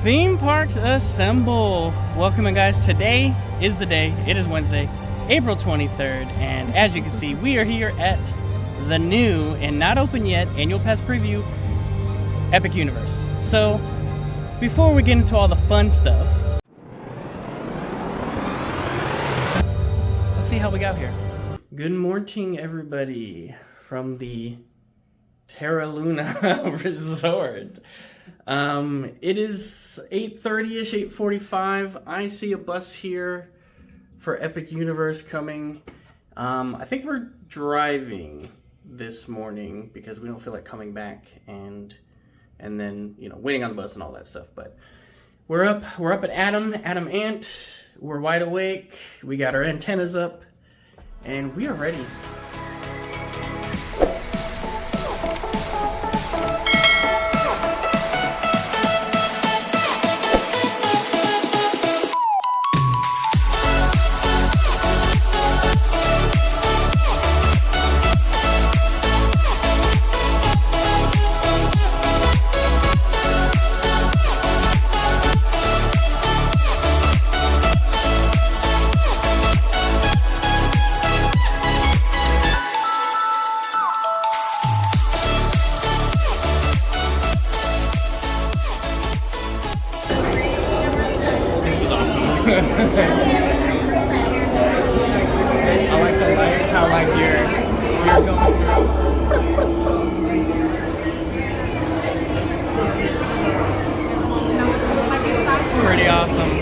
Theme Parks Assemble. Welcome in, guys. Today is the day. It is Wednesday, April 23rd, and as you can see, we are here at the new and not open yet annual pass preview Epic Universe. So before we get into all the fun stuff, let's see how we got here. Good morning, everybody, from the Terra Luna Resort. It is 8:30ish, 8:45. I see a bus here for Epic Universe coming. I think we're driving this morning because we don't feel like coming back and then, you know, waiting on the bus and all that stuff. But we're up at Adam Ant. We're wide awake. We got our antennas up and we are ready. I like the lights, how like you're going through. Pretty awesome.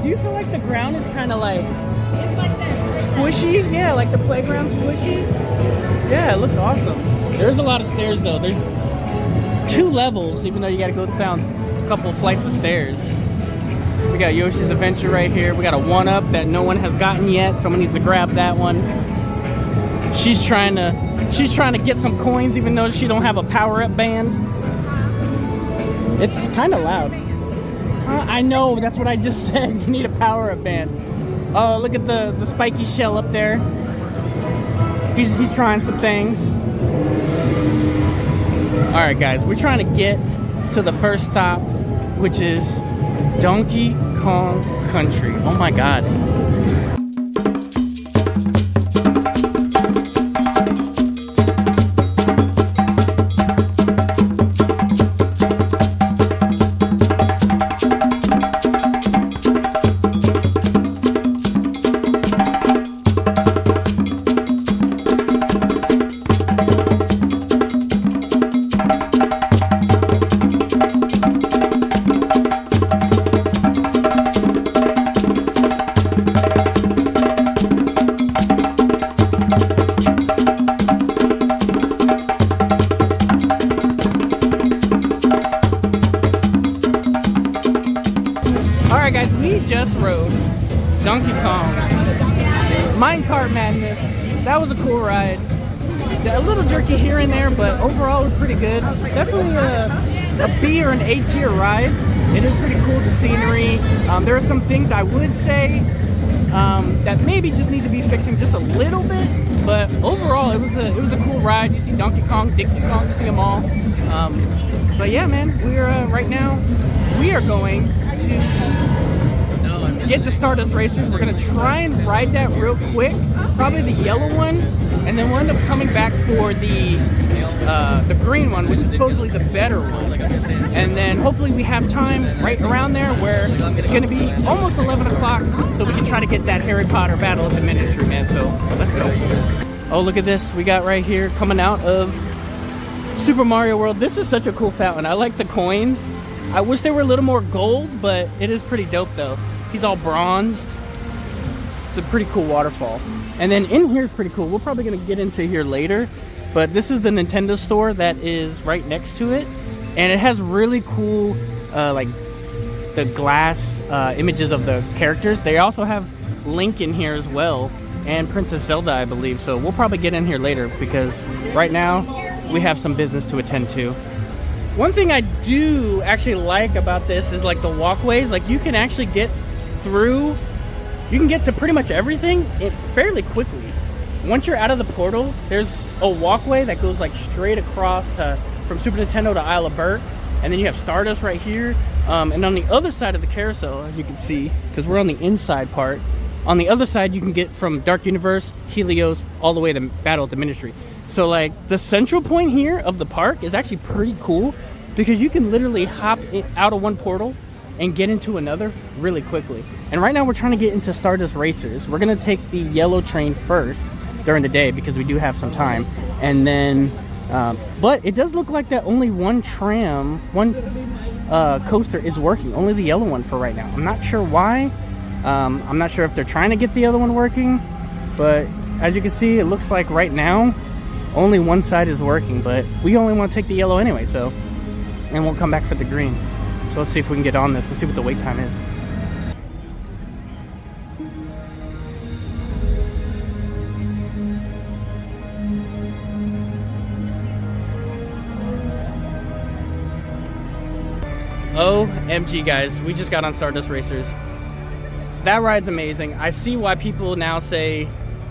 Do you feel like the ground is kind of like, it's like that squishy? Yeah, like the playground squishy. Yeah, it looks awesome. There's a lot of stairs though. There's 2 levels, even though you got to go down a couple of flights of stairs. We got Yoshi's Adventure right here. We got a 1-up that no one has gotten yet. Someone needs to grab that one. She's trying to get some coins, even though she don't have a power-up band. It's kind of loud. I know, that's what I just said. You need a power-up band. Oh, look at the spiky shell up there. He's trying some things. Alright guys, we're trying to get to the first stop, which is Donkey Kong Country. Oh my god. Alright guys, we just rode Donkey Kong Minecart Madness. That was a cool ride. A little jerky here and there, but overall it was pretty good. Definitely a B or an A tier ride. It is pretty cool, the scenery. There are some things I would say that maybe just need to be fixing just a little bit, but overall it was a cool ride. You see Donkey Kong, Dixie Kong, you see them all. But yeah, man, we're right now we are going to get the Stardust Racers. We're gonna try and ride that real quick, probably the yellow one, and then we'll end up coming back for the green one, which is supposedly the better one. And then hopefully we have time right around there where it's gonna be almost 11 o'clock, so we can try to get that Harry Potter Battle of the Ministry, man. So let's go. Oh, look at this. We got right here coming out of Super Mario World. This is such a cool fountain. I like the coins. I wish they were a little more gold, but it is pretty dope though. He's all bronzed. It's a pretty cool waterfall. And then in here is pretty cool. We're probably gonna get into here later, but this is the Nintendo store that is right next to it. And it has really cool, like the glass images of the characters. They also have Link in here as well. and Princess Zelda, I believe. So we'll probably get in here later because right now we have some business to attend to. One thing I do actually like about this is like the walkways. Like you can actually get through, you can get to pretty much everything fairly quickly. Once you're out of the portal, there's a walkway that goes like straight across from Super Nintendo to Isle of Berk, and then you have Stardust right here. And on the other side of the carousel, as you can see, because we're on the inside part, on the other side you can get from Dark Universe, Helios, all the way to Battle at the Ministry. So like the central point here of the park is actually pretty cool because you can literally hop out of one portal and get into another really quickly. And right now we're trying to get into Stardust Racers. We're gonna take the yellow train first during the day because we do have some time. And then, but it does look like that only one coaster is working, only the yellow one for right now. I'm not sure why. I'm not sure if they're trying to get the other one working, but as you can see, it looks like right now only one side is working, but we only want to take the yellow anyway, so, and we'll come back for the green. So let's see if we can get on this and see what the wait time is. OMG guys, we just got on Stardust Racers. That ride's amazing. I see why people now say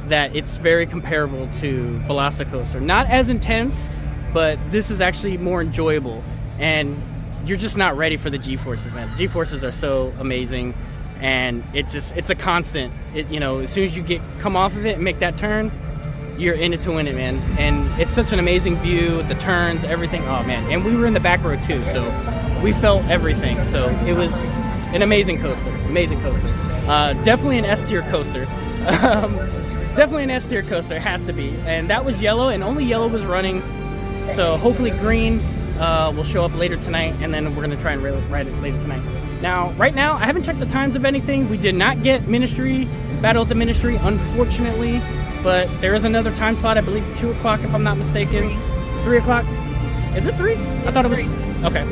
that it's very comparable to Velocicoaster. Not as intense, but this is actually more enjoyable. And you're just not ready for the G-forces, man. G-forces are so amazing, and it's a constant. You know, as soon as you come off of it and make that turn, you're in it to win it, man. And it's such an amazing view, the turns, everything. Oh man, and we were in the back row too, so we felt everything. So it was an amazing coaster, definitely an S-tier coaster. Definitely an S-tier coaster, it has to be. And that was yellow, and only yellow was running. So hopefully green will show up later tonight, and then we're gonna try and ride it later tonight. Now, right now, I haven't checked the times of anything. We did not get Battle at the Ministry, unfortunately, but there is another time slot, I believe 2 o'clock if I'm not mistaken. 3 o'clock? Is it 3? I thought it was, okay.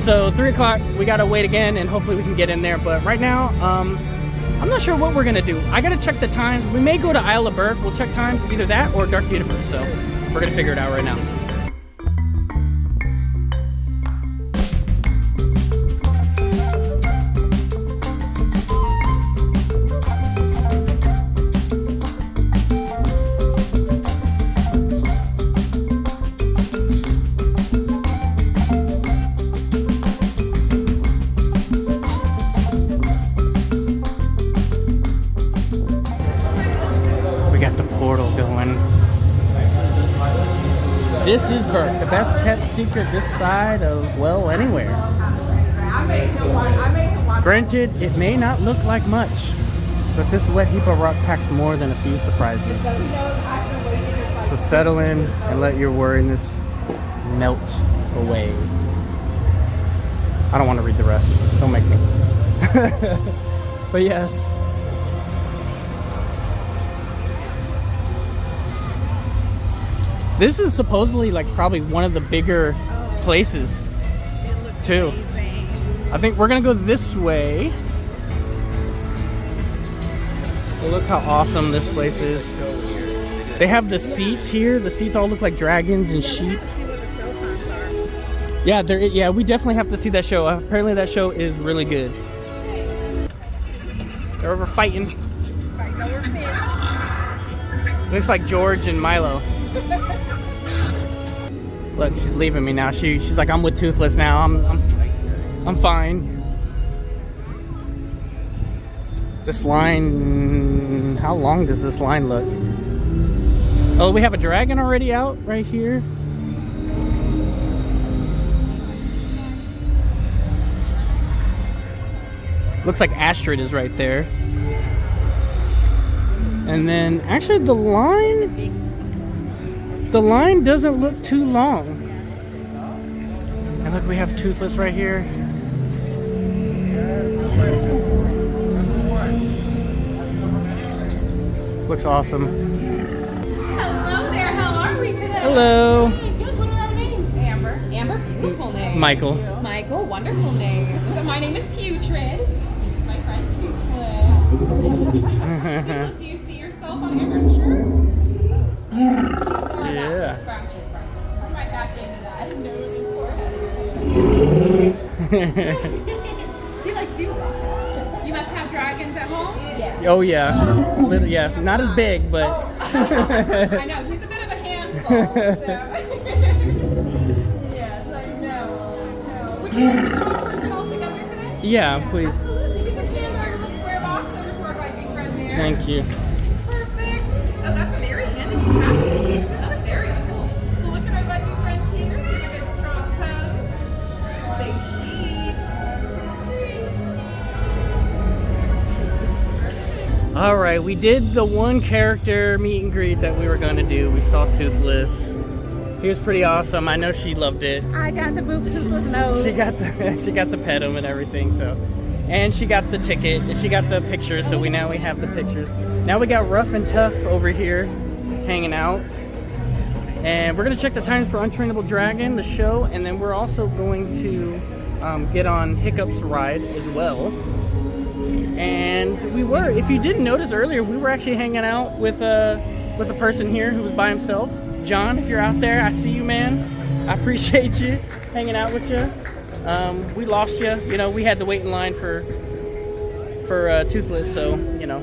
So 3 o'clock, we gotta wait again, and hopefully we can get in there. But right now, I'm not sure what we're gonna do. I gotta check the times. We may go to Isle of Berk. We'll check times, either that or Dark Universe. So we're gonna figure it out right now. This is Berk, the best kept secret this side of, well, anywhere. Granted, it may not look like much, but this wet heap of rock packs more than a few surprises. So settle in and let your worriness melt away. I don't want to read the rest, don't make me. But yes. This is supposedly like probably one of the bigger places too. Amazing. I think we're gonna go this way. So look how awesome this place is. They have the seats here. The seats all look like dragons and sheep. Yeah, we definitely have to see that show. Apparently that show is really good. They're over fighting. Looks like George and Milo. Look, she's leaving me now. She's like, I'm with Toothless now. I'm fine. This line, how long does this line look? Oh, we have a dragon already out right here. Looks like Astrid is right there. And then actually the line doesn't look too long. And look, we have Toothless right here. Looks awesome. Hello there, how are we today? Hello. Good, what are our names? Amber. Amber, beautiful name. Michael. Michael, wonderful name. So my name is Putrid. This is my friend Toothless. Toothless, do you see yourself off on Amber's shirt. Yeah. Scratches from right back into that nose and forehead. You like see a lot. You must have dragons at home? Yes. Oh yeah. Yeah, not as big, but. I know, he's a bit of a handful, so. Yes, I know. Would you like to draw a person all together today? Yeah, please. Absolutely. We can hand our little square box over to our Viking friend there. Thank you. Perfect. Oh, that's a very handy contraption. That's very cool. Well, look at our Viking friends here. Give a good strong pose. Say sheep. 1, 2, 3, sheep. All right, we did the one character meet and greet that we were going to do. We saw Toothless. He was pretty awesome. I know she loved it. I got the toothless nose. She got the pet him and everything. So, and she got the ticket. And she got the pictures. So now we have the pictures. Now we got Rough and Tough over here, hanging out. And we're gonna check the times for Untrainable Dragon, the show, and then we're also going to get on Hiccup's ride as well. And we were, if you didn't notice earlier, we were actually hanging out with a person here who was by himself. John, if you're out there, I see you, man. I appreciate you hanging out with you. We lost you. You know, we had to wait in line for Toothless, so you know.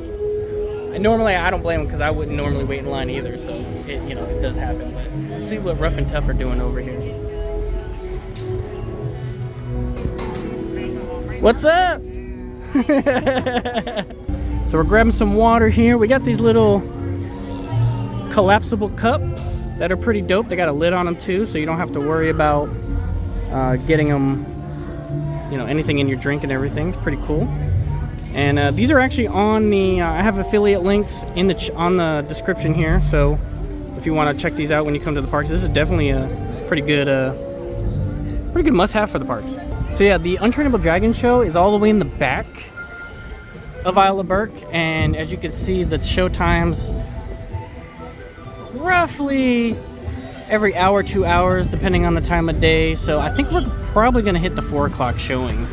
And normally I don't blame him because I wouldn't normally wait in line either. So it does happen. But let's see what Rough and Tough are doing over here. What's up? So we're grabbing some water here. We got these little collapsible cups that are pretty dope. They got a lid on them too, so you don't have to worry about getting them, anything in your drink and everything. It's pretty cool. And these are actually on the. I have affiliate links on the description here. So if you want to check these out when you come to the parks, this is definitely a pretty good must-have for the parks. So yeah, the Untrainable Dragon show is all the way in the back of Isle of Berk, and as you can see, the show times roughly every hour, 2 hours, depending on the time of day. So I think we're probably going to hit the 4 o'clock showing.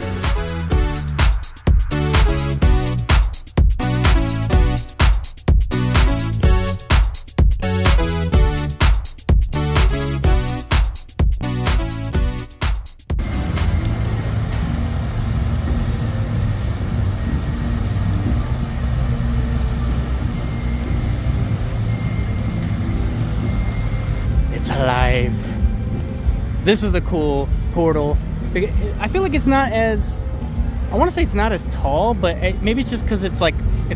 Alive. This is a cool portal. I feel like it's not as, I want to say it's not as tall, but maybe it's just because it's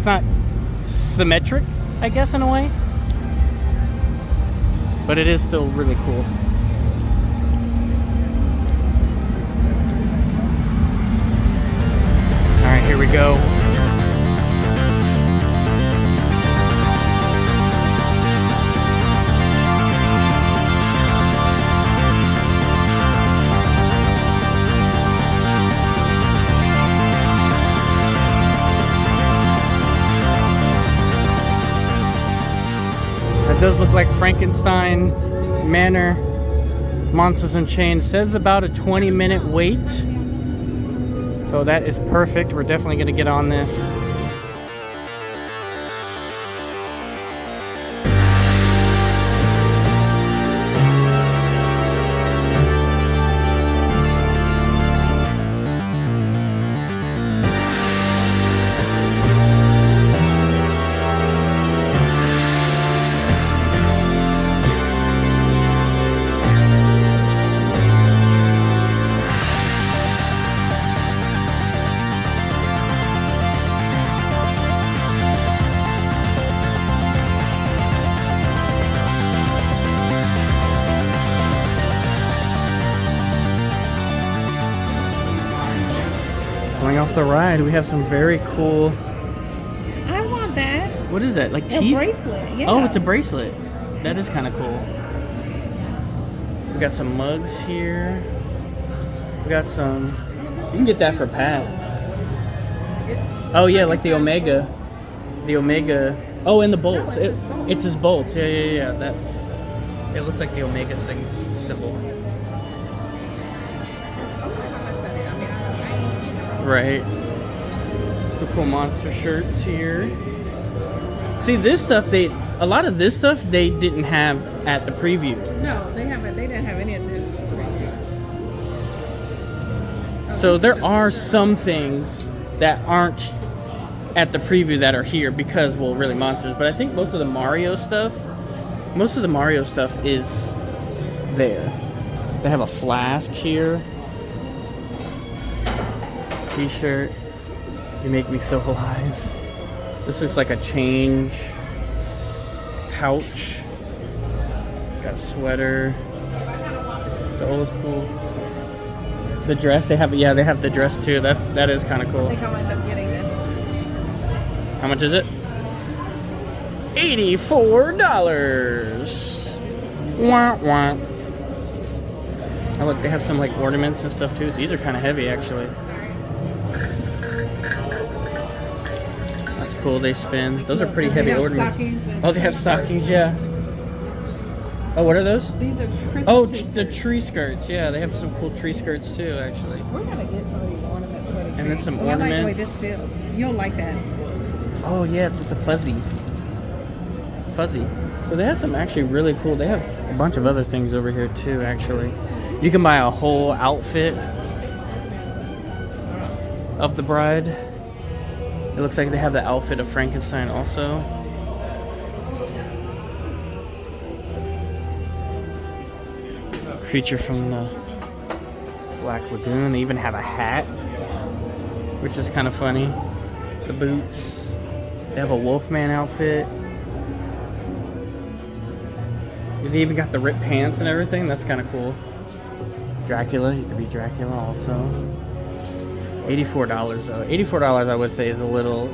not symmetric, I guess, in a way. But it is still really cool. All right, here we go. It does look like Frankenstein Manor Monsters Unchained. Says about a 20-minute wait. So that is perfect. We're definitely going to get on this. Coming off the ride, we have some very cool. I want that. What is that? Like A teeth? bracelet. Yeah. Oh, it's a bracelet. That is kind of cool. We got some mugs here. We got some. You can get that for Pat. Oh yeah, like the Omega. The Omega. Oh, and the bolts. It's his bolts. Yeah. That. It looks like the Omega symbol. Right. Some cool monster shirts here. See, this stuff, a lot of this stuff they didn't have at the preview. No, they haven't. They didn't have any of this. So there are some things that aren't at the preview that are here because, well, really monsters. But I think most of the Mario stuff is there. They have a flask here. T-shirt. You make me feel alive. This looks like a change pouch. Got a sweater. The old school. The dress they have, yeah, they have the dress too. That is kind of cool. I think I'll end up getting this. How much is it? $84. Wah, wah. Oh look, they have some like ornaments and stuff too. These are kind of heavy actually. That's cool. They spin. Those are pretty heavy ornaments. Oh, they have stockings. Yeah. Oh, what are those? These are Christmas the tree skirts. Yeah, they have some cool tree skirts too, actually. We're gonna get some of these ornaments for the tree. And then some I like the way ornaments. this feels. You'll like that. Oh yeah, it's with the fuzzy. So they have some actually really cool. They have a bunch of other things over here too, actually. You can buy a whole outfit of the bride. It looks like they have the outfit of Frankenstein also. Creature from the Black Lagoon. They even have a hat, which is kind of funny. The boots. They have a Wolfman outfit. They even got the ripped pants and everything. That's kind of cool. Dracula. You could be Dracula also. $84 though. $84 I would say is a little.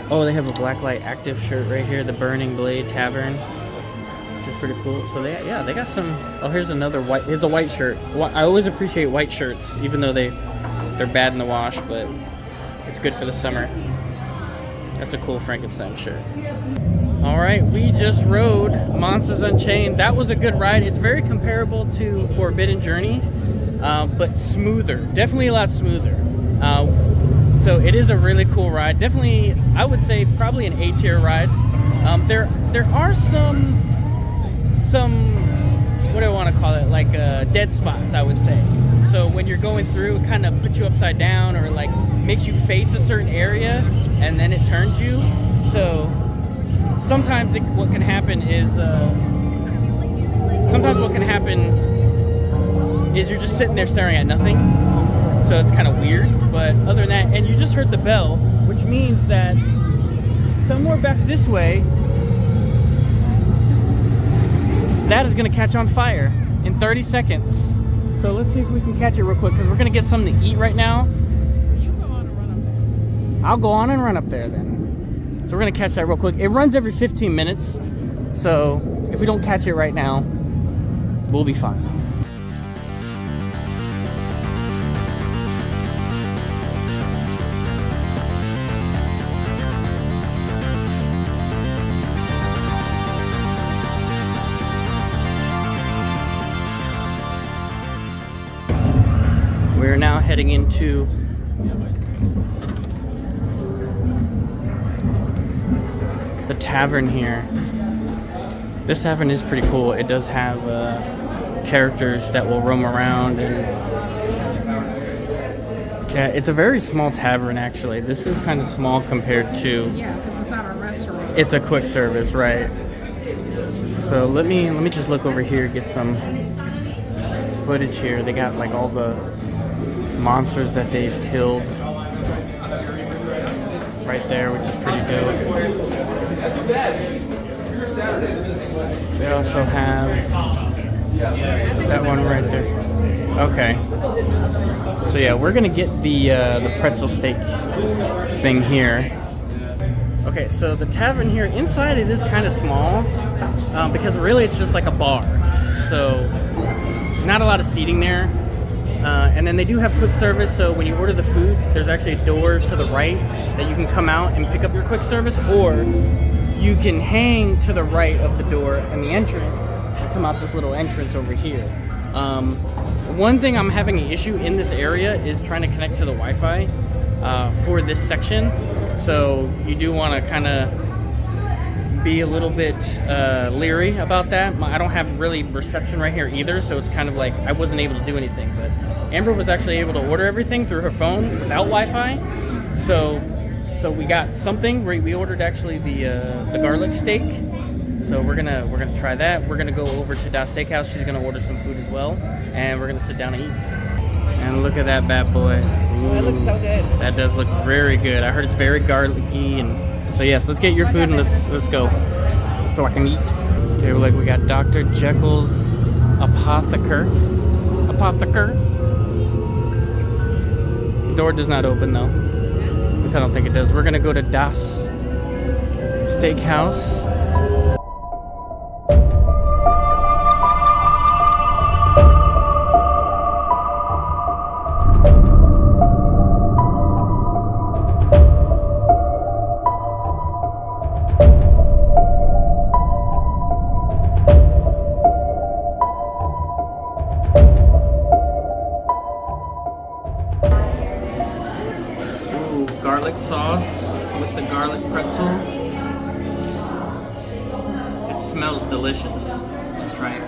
Oh, they have a Blacklight Active shirt right here. The Burning Blade Tavern. Pretty cool. So they got some. Oh, here's another white. Here's a white shirt. I always appreciate white shirts, even though they're bad in the wash, but it's good for the summer. That's a cool Frankenstein shirt. All right, we just rode Monsters Unchained. That was a good ride. It's very comparable to Forbidden Journey, but smoother. Definitely a lot smoother. So it is a really cool ride. Definitely, I would say probably an A-tier ride. There are some what do I want to call it, like dead spots, I would say. So when you're going through, it kind of puts you upside down, or like makes you face a certain area and then it turns you. So sometimes what can happen is you're just sitting there staring at nothing, so it's kind of weird. But other than that, and you just heard the bell, which means that somewhere back this way, that is going to catch on fire in 30 seconds. So let's see if we can catch it real quick, because we're going to get something to eat right now. You go on and run up there. I'll go on and run up there then. So we're going to catch that real quick. It runs every 15 minutes. So if we don't catch it right now, we'll be fine. We're now heading into the tavern here. This tavern is pretty cool. It does have characters that will roam around, and yeah, it's a very small tavern actually. This is kind of small compared to. Yeah, because it's not a restaurant. It's a quick service, right? So let me just look over here, get some footage here. They got like all the monsters that they've killed right there, which is pretty dope. They also have that one right there. Okay. So yeah, we're gonna get the pretzel steak thing here. Okay, so the tavern here, inside it is kind of small, because really it's just like a bar. So there's not a lot of seating there. And then they do have quick service, so when you order the food, there's actually a door to the right that you can come out and pick up your quick service, or you can hang to the right of the door and the entrance and come out this little entrance over here. One thing I'm having an issue in this area is trying to connect to the Wi-Fi for this section. So you do want to kind of be a little bit leery about that. I don't have really reception right here either, so it's kind of like I wasn't able to do anything. But Amber was actually able to order everything through her phone without Wi-Fi. So we got something. We ordered actually the garlic steak. So we're gonna try that. We're gonna go over to Das Steakhouse. She's gonna order some food as well, and we're gonna sit down and eat. And look at that bad boy. Ooh, It looks so good. that does look very good. I heard it's very garlicky, and so yes, let's get your food and let's go, so I can eat. Okay, we got Dr. Jekyll's Apotheker. Door does not open though. At least I don't think it does. We're gonna go to Das Steakhouse. Garlic sauce with the garlic pretzel. It smells delicious. Let's try it.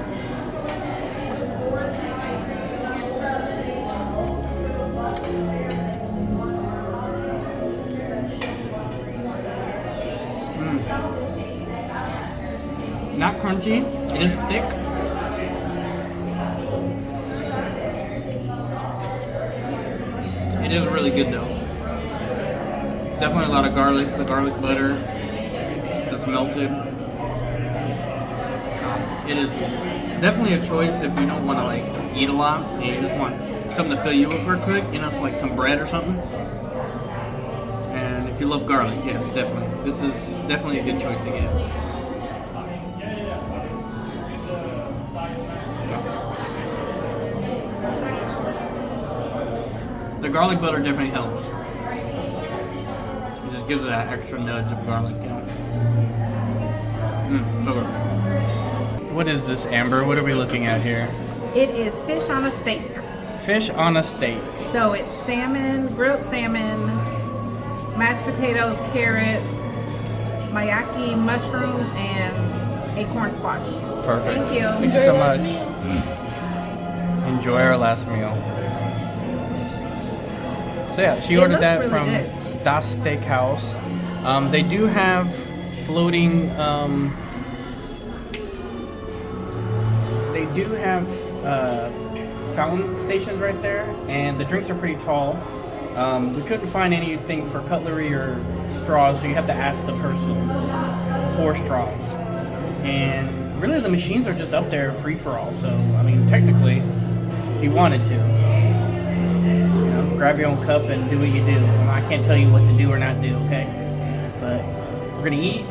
Not crunchy. It is thick. It is really good though. Definitely a lot of garlic, the garlic butter that's melted. It is definitely a choice if you don't want to like eat a lot and you just want something to fill you up real quick, you know, it's like some bread or something. And if you love garlic, yes, definitely. This is definitely a good choice to get. The garlic butter definitely helps. Gives it that extra nudge of garlic, you know. So good. What is this, Amber? What are we looking at here? It is fish on a steak. Fish on a steak. So it's salmon, grilled salmon, mashed potatoes, carrots, mayaki mushrooms, and acorn squash. Perfect. Thank you. Thank you so much. Enjoy our last meal. So yeah, she ordered that really from good. Das Steakhouse. They do have floating. They do have fountain stations right there, and the drinks are pretty tall. We couldn't find anything for cutlery or straws, so you have to ask the person for straws. And really, the machines are just up there free for all. So I mean, technically, if you wanted to. Grab your own cup and do what you do. I can't tell you what to do or not do, okay? But we're gonna eat,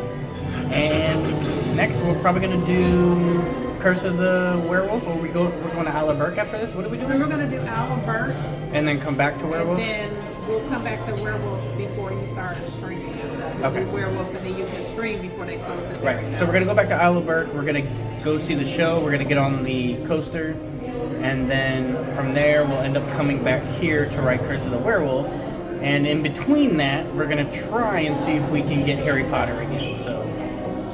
and next we're probably gonna do Curse of the Werewolf, or we're going to Isle of Berk after this. What do we do? We're going to do Isle of Berk. And then come back to Werewolf? And then we'll come back to Werewolf before you start streaming. So we'll Okay. do Werewolf, and then you can stream before they close this Right. area. So we're gonna go back to Isle of Berk. We're gonna go see the show. We're gonna get on the coaster, and then from there we'll end up coming back here to ride Curse of the Werewolf. And in between that, we're gonna try and see if we can get Harry Potter again. So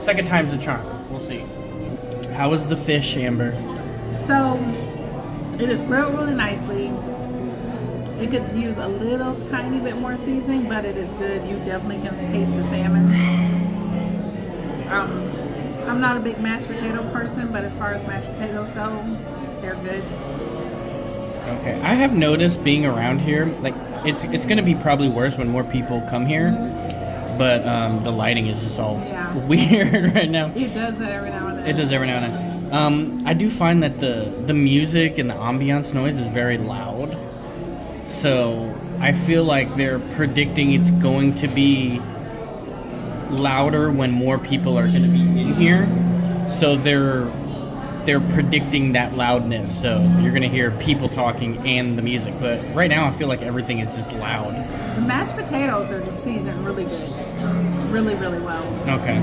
second time's the charm. We'll see. How was the fish, Amber? So it is grilled really nicely. It could use a little tiny bit more seasoning, but it is good. You definitely can taste the salmon. I'm not a big mashed potato person, but as far as mashed potatoes go, they're good. Okay, I have noticed being around here, like it's gonna be probably worse when more people come here, but the lighting is just all weird right now. It does that every now and then. It does every now and then. I do find that the music and the ambiance noise is very loud, so I feel like they're predicting it's going to be louder when more people are going to be in here, so they're predicting that loudness, so you're going to hear people talking and the music. But right now I feel like everything is just loud. The mashed potatoes are seasoned really good, really well. Okay.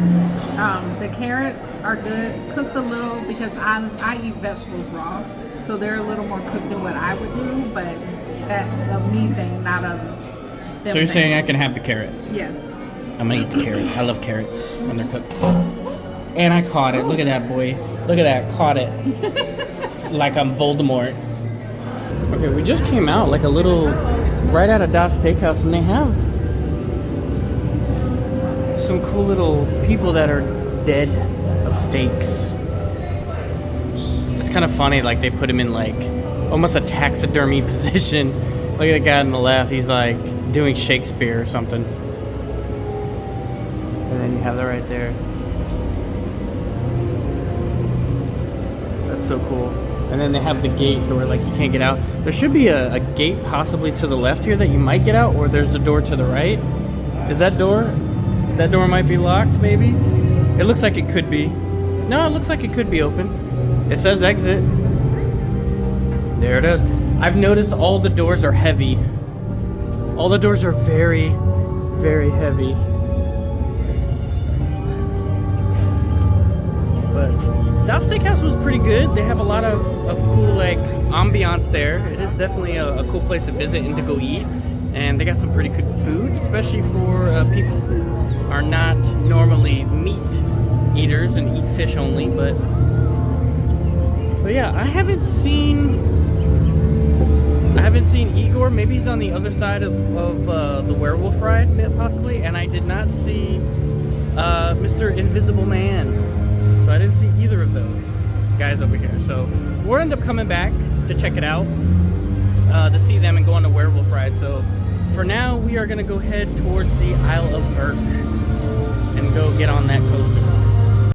The carrots are good, cooked a little, because I eat vegetables raw, so they're a little more cooked than what I would do, but that's a me thing, not a them So you're saying thing. I can have the carrot? Yes. I'm gonna eat the carrot. I love carrots when they're cooked. And I caught it. Look at that, boy. Look at that. Caught it. Like I'm Voldemort. Okay, we just came out like a little right out of Das Steakhouse, and they have some cool little people that are dead of steaks. It's kind of funny, like they put him in like almost a taxidermy position. Look at the guy on the left, he's like doing Shakespeare or something. And then you have that right there. That's so cool. And then they have the gate to where like you can't get out. There should be a gate possibly to the left here that you might get out, or there's the door to the right. Is that door? That door might be locked, maybe? It looks like it could be. No, it looks like it could be open. It says exit. There it is. I've noticed all the doors are heavy. All the doors are very, very heavy. But Das Steakhouse was pretty good. They have a lot of cool like ambiance there. It is definitely a cool place to visit and to go eat. And they got some pretty good food, especially for people who are not normally meat eaters and eat fish only. But yeah, I haven't seen Igor. Maybe he's on the other side of the werewolf ride, possibly. And I did not see Mr. Invisible Man. So I didn't see either of those guys over here. So we'll end up coming back to check it out, to see them and go on the werewolf ride. So for now, we are going to go head towards the Isle of Berk and go get on that coaster.